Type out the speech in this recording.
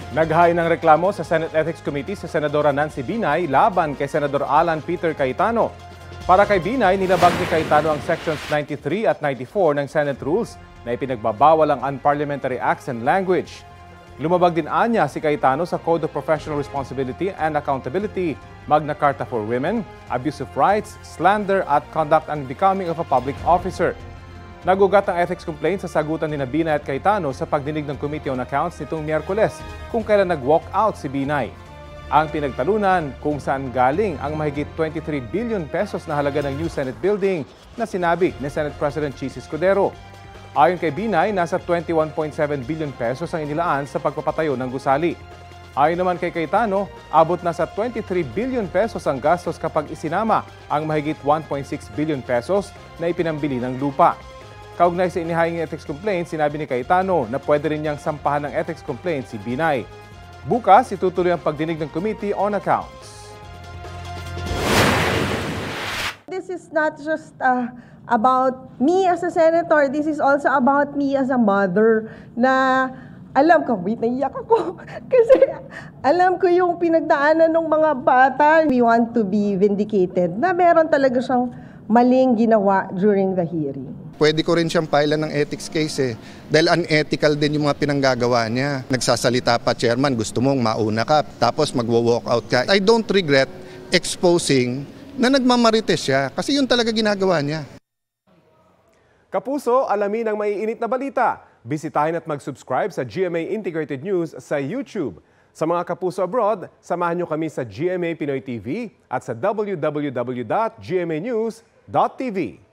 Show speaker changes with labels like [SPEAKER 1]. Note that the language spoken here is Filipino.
[SPEAKER 1] Naghain ng reklamo sa Senate Ethics Committee si Senadora Nancy Binay laban kay Senador Alan Peter Cayetano. Para kay Binay, nilabag ni Cayetano ang Sections 93 at 94 ng Senate Rules na ipinagbabawal ang unparliamentary acts and language. Lumabag din anya si Cayetano sa Code of Professional Responsibility and Accountability, Magna Carta for Women, Abuse of Rights, Slander at Conduct Unbecoming of a Public Officer. Nagugat ang ethics complaint sa sagutan ni Binay at Cayetano sa pagdinig ng Committee on Accounts nitong Miyerkules kung kailan nag-walk out si Binay. Ang pinagtalunan kung saan galing ang mahigit 23 billion pesos na halaga ng new Senate building na sinabi ni Senate President Chis Escudero. Ayon kay Binay, nasa 21.7 billion pesos ang inilaan sa pagpapatayo ng gusali. Ayon naman kay Cayetano, abot na sa 23 billion pesos ang gastos kapag isinama ang mahigit 1.6 billion pesos na ipinambili ng lupa. Kaugnay sa inihaying ethics complaint, sinabi ni Cayetano na pwede rin niyang sampahan ng ethics complaint si Binay. Bukas, itutuloy ang pagdinig ng Committee on Accounts.
[SPEAKER 2] This is not just about me as a senator. This is also about me as a mother na alam ko, naiyak ako. Kasi alam ko yung pinagdaanan ng mga bata. We want to be vindicated na meron talaga siyang maling ginawa during the hearing.
[SPEAKER 3] Pwede ko rin siyang filean ng ethics case dahil unethical din yung mga pinanggagawa niya. Nagsasalita pa, Chairman, gusto mong mauna ka, tapos magwo-walk out ka. I don't regret exposing na nagmamarites siya kasi yun talaga ginagawa niya.
[SPEAKER 1] Kapuso, alamin ang maiinit na balita. Bisitahin at mag-subscribe sa GMA Integrated News sa YouTube. Sa mga kapuso abroad, samahan niyo kami sa GMA Pinoy TV at sa www.gmanews.tv.